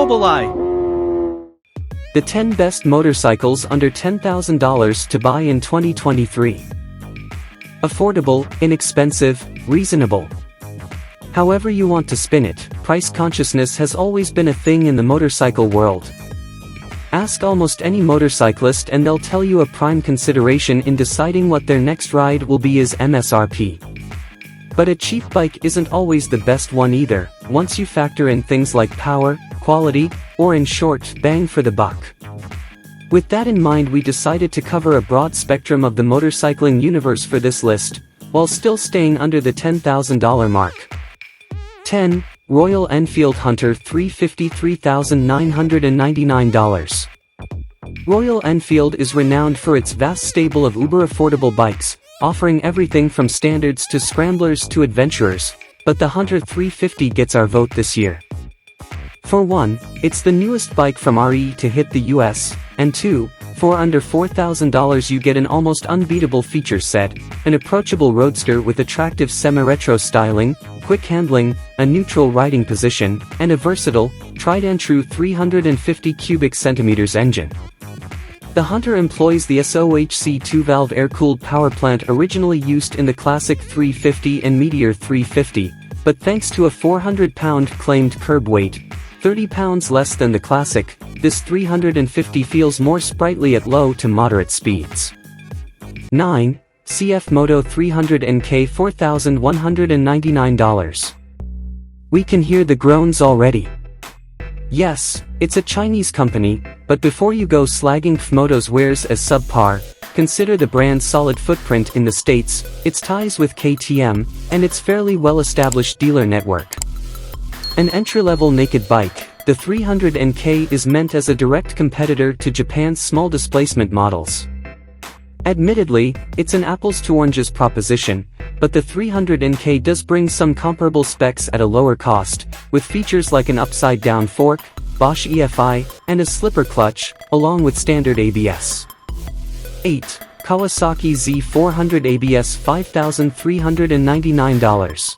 Mobili. The 10 best motorcycles under $10,000 to buy in 2023. Affordable, inexpensive, reasonable. However you want to spin it, price consciousness has always been a thing in the motorcycle world. Ask almost any motorcyclist and they'll tell you a prime consideration in deciding what their next ride will be is MSRP. But a cheap bike isn't always the best one either, once you factor in things like power, quality, or in short, bang for the buck. With that in mind, we decided to cover a broad spectrum of the motorcycling universe for this list, while still staying under the $10,000 mark. 10. Royal Enfield Hunter 350 $3,999. Royal Enfield is renowned for its vast stable of uber-affordable bikes, offering everything from standards to scramblers to adventurers, but the Hunter 350 gets our vote this year. For one, it's the newest bike from RE to hit the US, and two, for under $4,000 you get an almost unbeatable feature set, an approachable roadster with attractive semi-retro styling, quick handling, a neutral riding position, and a versatile, tried-and-true 350 cubic centimeters engine. The Hunter employs the SOHC 2-valve air-cooled power plant originally used in the classic 350 and Meteor 350, but thanks to a 400-pound claimed curb weight, 30 pounds less than the classic, this 350 feels more sprightly at low to moderate speeds. 9. CF Moto 300 NK $4,199. We can hear the groans already. Yes, it's a Chinese company, but before you go slagging Moto's wares as subpar, consider the brand's solid footprint in the States, its ties with KTM, and its fairly well-established dealer network. An entry-level naked bike, the 300 NK is meant as a direct competitor to Japan's small displacement models. Admittedly, it's an apples to oranges proposition, but the 300 NK does bring some comparable specs at a lower cost, with features like an upside-down fork, Bosch EFI, and a slipper clutch, along with standard ABS. 8. Kawasaki Z400 ABS $5,399.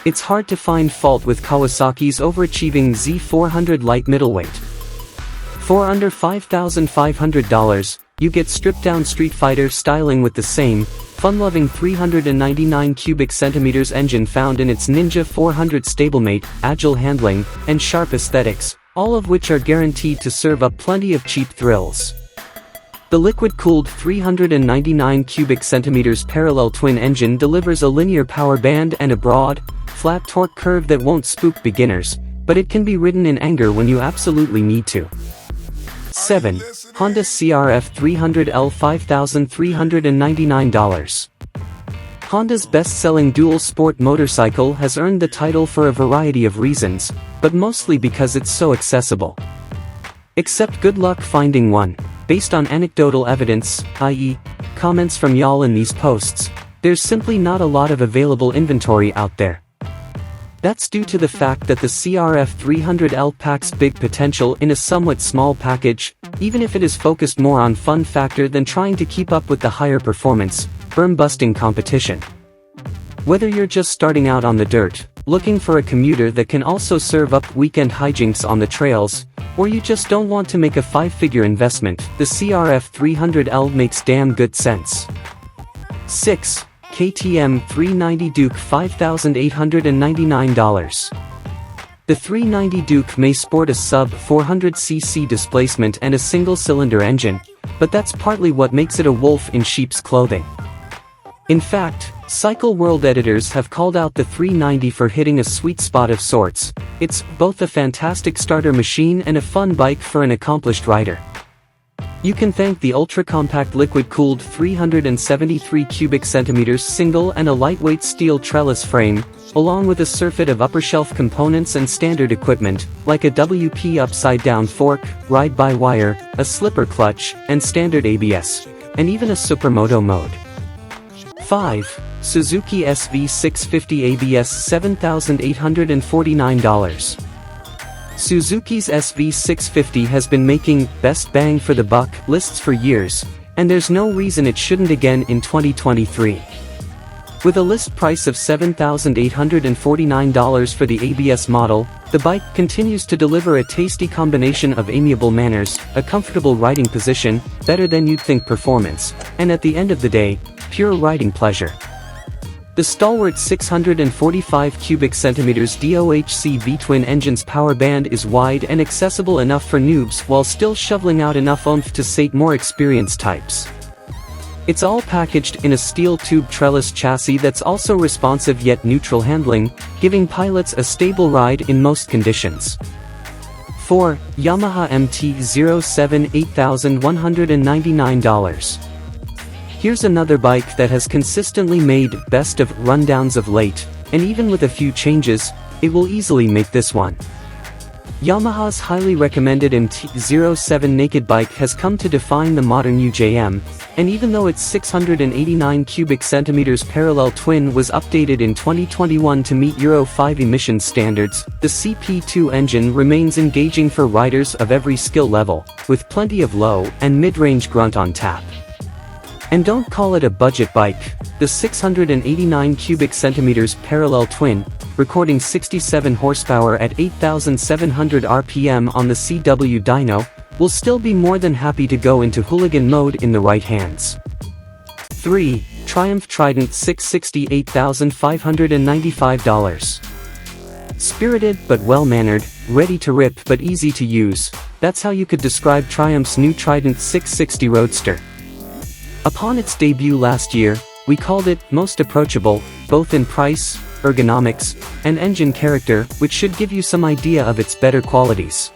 It's hard to find fault with Kawasaki's overachieving Z400 light middleweight. For under $5,500, you get stripped-down Street Fighter styling with the same, fun-loving 399 cubic centimeters engine found in its Ninja 400 stablemate, agile handling, and sharp aesthetics, all of which are guaranteed to serve up plenty of cheap thrills. The liquid-cooled 399 cubic centimeters parallel twin engine delivers a linear power band and a broad, flat torque curve that won't spook beginners, but it can be ridden in anger when you absolutely need to. 7. Honda CRF 300L $5,399. Honda's best-selling dual-sport motorcycle has earned the title for a variety of reasons, but mostly because it's so accessible. Except good luck finding one. Based on anecdotal evidence, i.e., comments from y'all in these posts, there's simply not a lot of available inventory out there. That's due to the fact that the CRF 300L packs big potential in a somewhat small package, even if it is focused more on fun factor than trying to keep up with the higher performance, berm-busting competition. Whether you're just starting out on the dirt, looking for a commuter that can also serve up weekend hijinks on the trails, or you just don't want to make a five-figure investment, the CRF 300L makes damn good sense. 6. KTM 390 Duke $5,899. The 390 Duke may sport a sub-400cc displacement and a single-cylinder engine, but that's partly what makes it a wolf in sheep's clothing. In fact, Cycle World editors have called out the 390 for hitting a sweet spot of sorts. It's both a fantastic starter machine and a fun bike for an accomplished rider. You can thank the ultra-compact liquid-cooled 373 cubic centimeters single and a lightweight steel trellis frame, along with a surfeit of upper-shelf components and standard equipment, like a WP upside-down fork, ride-by-wire, a slipper clutch, and standard ABS, and even a supermoto mode. 5. Suzuki SV 650 ABS $7,849. Suzuki's SV 650 has been making best bang for the buck lists for years, and there's no reason it shouldn't again in 2023. With a list price of $7,849 for the ABS model, the bike continues to deliver a tasty combination of amiable manners, a comfortable riding position, better than you'd think performance, and at the end of the day, pure riding pleasure. The stalwart 645 cubic centimeters DOHC V-twin engine's power band is wide and accessible enough for noobs while still shoveling out enough oomph to sate more experienced types. It's all packaged in a steel tube trellis chassis that's also responsive yet neutral handling, giving pilots a stable ride in most conditions. 4. Yamaha MT07 $8,199. Here's another bike that has consistently made best of rundowns of late, and even with a few changes, it will easily make this one. Yamaha's highly recommended MT07 naked bike has come to define the modern UJM, and even though its 689 cubic centimeters parallel twin was updated in 2021 to meet Euro 5 emission standards, the CP2 engine remains engaging for riders of every skill level, with plenty of low and mid-range grunt on tap. And don't call it a budget bike. The 689 cubic centimeters parallel twin, recording 67 horsepower at 8,700 RPM on the CW dyno, will still be more than happy to go into hooligan mode in the right hands. 3. Triumph Trident 660 $8,595. Spirited but well-mannered, ready to rip but easy to use, that's how you could describe Triumph's new Trident 660 Roadster. Upon its debut last year, we called it most approachable, both in price, ergonomics, and engine character, which should give you some idea of its better qualities.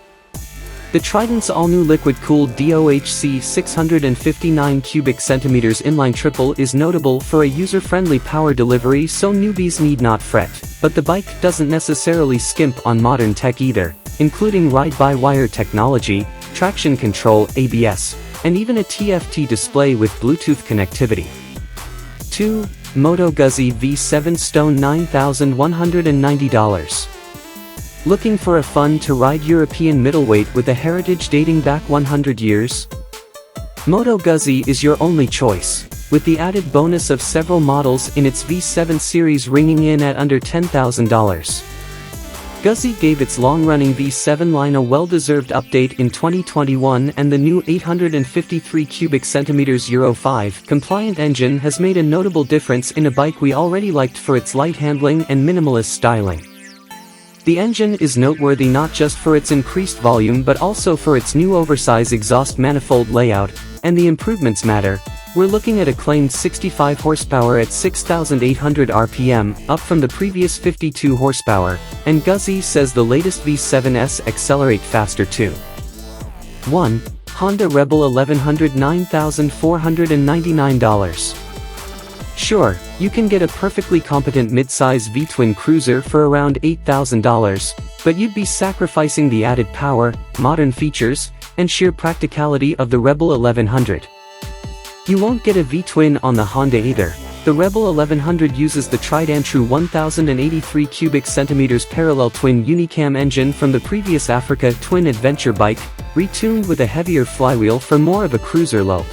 The Trident's all-new liquid-cooled DOHC 659 cubic centimeters inline triple is notable for a user-friendly power delivery, so newbies need not fret, but the bike doesn't necessarily skimp on modern tech either, including ride-by-wire technology, traction control, ABS, and even a TFT display with Bluetooth connectivity. 2. Moto Guzzi V7 Stone $9,190. Looking for a fun-to-ride European middleweight with a heritage dating back 100 years? Moto Guzzi is your only choice, with the added bonus of several models in its V7 series ringing in at under $10,000. Guzzi gave its long-running V7 line a well-deserved update in 2021, and the new 853 cubic centimeters Euro 5 compliant engine has made a notable difference in a bike we already liked for its light handling and minimalist styling. The engine is noteworthy not just for its increased volume but also for its new oversized exhaust manifold layout, and the improvements matter. We're looking at a claimed 65 horsepower at 6,800 RPM, up from the previous 52 horsepower, and Guzzi says the latest V7s accelerate faster too. 1. Honda Rebel 1100 $9,499. Sure, you can get a perfectly competent mid-size V-twin cruiser for around $8,000, but you'd be sacrificing the added power, modern features, and sheer practicality of the Rebel 1100. You won't get a V-twin on the Honda either. The Rebel 1100 uses the Trident 1083 cubic centimeters parallel twin Unicam engine from the previous Africa Twin adventure bike, retuned with a heavier flywheel for more of a cruiser lope.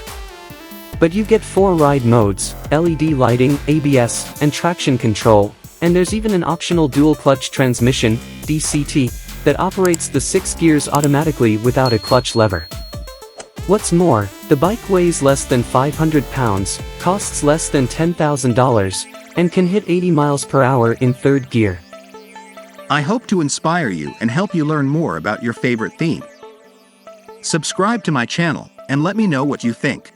But you get 4 ride modes, LED lighting, ABS, and traction control, and there's even an optional dual-clutch transmission, DCT, that operates the 6 gears automatically without a clutch lever. What's more, the bike weighs less than 500 pounds, costs less than $10,000, and can hit 80 miles per hour in 3rd gear. I hope to inspire you and help you learn more about your favorite theme. Subscribe to my channel and let me know what you think.